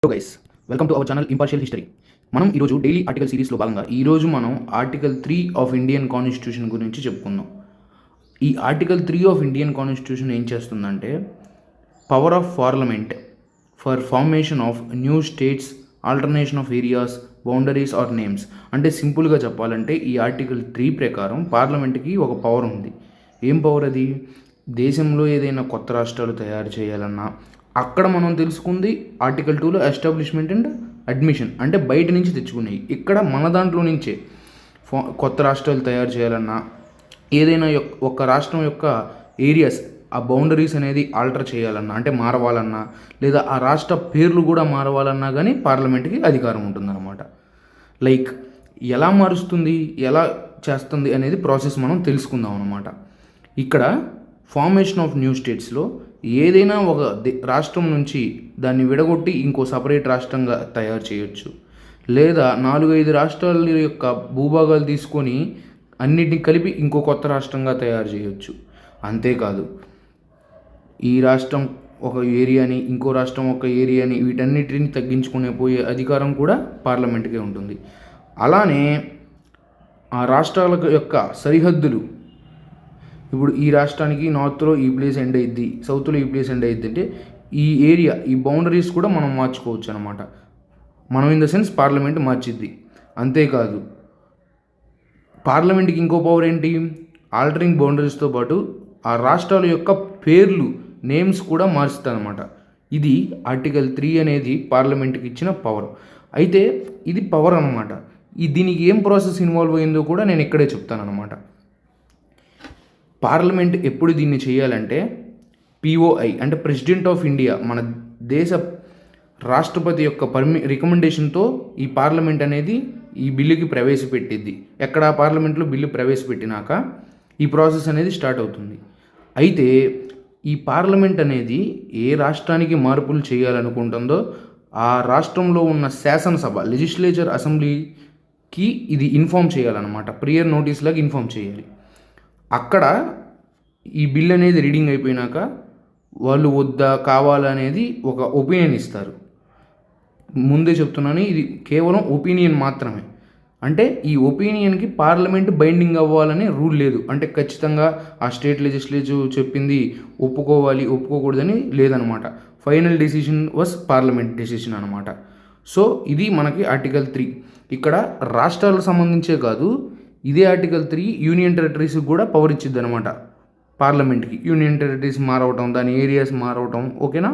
Hello guys, welcome to our channel impartial history. మనం ఈరోజు daily article సిరీస్లో భాగంగా ఈరోజు మనం ఆర్టికల్ 3 ఆఫ్ ఇండియన్ కాన్స్టిట్యూషన్ గురించి చెప్పుకుందాం. ఈ ఆర్టికల్ 3 ఆఫ్ ఇండియన్ కాన్స్టిట్యూషన్ ఏం చేస్తుందంటే power of parliament for formation of new states, alternation of areas, boundaries or names. అంటే సింపుల్గా చెప్పాలంటే ఈ ఆర్టికల్ 3 ప్రకారం పార్లమెంట్కి ఒక పవర్ ఉంది. ఏం పవర్ అది? దేశంలో ఏదైనా కొత్త రాష్ట్రాలు తయారు చేయాలన్నా అక్కడ మనం తెలుసుకుంది ఆర్టికల్ 2లో ఎస్టాబ్లిష్మెంట్ అండ్ అడ్మిషన్, అంటే బయట నుంచి తెచ్చుకునేవి. ఇక్కడ మన దాంట్లో నుంచే కొత్త రాష్ట్రాలు తయారు చేయాలన్నా ఏదైనా ఒక రాష్ట్రం యొక్క ఏరియాస్, ఆ బౌండరీస్ అనేది ఆల్టర్ చేయాలన్నా, అంటే మారవాలన్నా, లేదా ఆ రాష్ట్ర పేర్లు కూడా మారవాలన్నా కానీ పార్లమెంట్కి అధికారం ఉంటుందన్నమాట. లైక్ ఎలా మారుస్తుంది, ఎలా చేస్తుంది అనేది ప్రాసెస్ మనం తెలుసుకుందాం అన్నమాట. ఇక్కడ ఫార్మేషన్ ఆఫ్ న్యూ స్టేట్స్లో ఏదైనా ఒక రాష్ట్రం నుంచి దాన్ని విడగొట్టి ఇంకో సపరేట్ రాష్ట్రంగా తయారు చేయొచ్చు, లేదా 4-5 రాష్ట్రాల యొక్క భూభాగాలు తీసుకొని అన్నిటిని కలిపి ఇంకో కొత్త రాష్ట్రంగా తయారు చేయొచ్చు. అంతేకాదు ఈ రాష్ట్రం ఒక ఏరియాని, ఇంకో రాష్ట్రం ఒక ఏరియాని, వీటన్నిటిని తగ్గించుకునే పోయే అధికారం కూడా పార్లమెంట్కే ఉంటుంది. అలానే ఆ రాష్ట్రాల యొక్క సరిహద్దులు, ఇప్పుడు ఈ రాష్ట్రానికి నార్త్లో ఈ ప్లేస్ ఎండ్ అయ్యిద్ది, సౌత్లో ఈ ప్లేస్ ఎండ్ అయ్యిద్ది అంటే ఈ ఏరియా, ఈ బౌండరీస్ కూడా మనం మార్చుకోవచ్చు అనమాట. మనం ఇన్ ద సెన్స్ పార్లమెంట్ మార్చిద్ది. అంతేకాదు పార్లమెంట్కి ఇంకో పవర్ ఏంటి? ఆల్టరింగ్ బౌండరీస్తో పాటు ఆ రాష్ట్రాల యొక్క పేర్లు, నేమ్స్ కూడా మారుస్తుంది అనమాట. ఇది ఆర్టికల్ 3 అనేది పార్లమెంట్కి ఇచ్చిన పవర్. అయితే ఇది పవర్ అనమాట. దీనికి ఏం ప్రాసెస్ ఇన్వాల్వ్ అయిందో కూడా నేను ఇక్కడే చెప్తాను అనమాట. పార్లమెంట్ ఎప్పుడు దీన్ని చేయాలంటే పిఓఐ అంటే ప్రెసిడెంట్ ఆఫ్ ఇండియా, మన దేశ రాష్ట్రపతి యొక్క రికమెండేషన్తో ఈ పార్లమెంట్ అనేది ఈ బిల్లుకి ప్రవేశపెట్టిద్ది. ఎక్కడ పార్లమెంట్లో బిల్లు ప్రవేశపెట్టినాక ఈ ప్రాసెస్ అనేది స్టార్ట్ అవుతుంది. అయితే ఈ పార్లమెంట్ అనేది ఏ రాష్ట్రానికి మార్పులు చేయాలనుకుంటుందో ఆ రాష్ట్రంలో ఉన్న శాసనసభ, లెజిస్లేచర్ అసెంబ్లీకి ఇది ఇన్ఫామ్ చేయాలన్నమాట. ప్రియర్ నోటీస్ లాగా ఇన్ఫామ్ చేయాలి. అక్కడ ఈ బిల్ అనేది రీడింగ్ అయిపోయినాక వాళ్ళు వద్దా కావాలనేది ఒక ఒపీనియన్ ఇస్తారు. ముందే చెప్తున్నాను, ఇది కేవలం ఒపీనియన్ మాత్రమే. అంటే ఈ ఒపీనియన్కి పార్లమెంట్ బైండింగ్ అవ్వాలని రూల్ లేదు. అంటే ఖచ్చితంగా ఆ స్టేట్ లెజిస్లేటివ్ చెప్పింది ఒప్పుకోవాలి, ఒప్పుకోకూడదని లేదనమాట. Final decision was parliament decision అనమాట. సో ఇది మనకి ఆర్టికల్ 3. ఇక్కడ రాష్ట్రాలకు సంబంధించే కాదు, ఇదే ఆర్టికల్ 3 యూనియన్ టెరిటరీస్కి కూడా పవర్ ఇచ్చిద్ది అనమాట. పార్లమెంట్కి యూనియన్ టెరిటరీస్ మారవటం, దాని ఏరియాస్ మారవటం, ఓకేనా.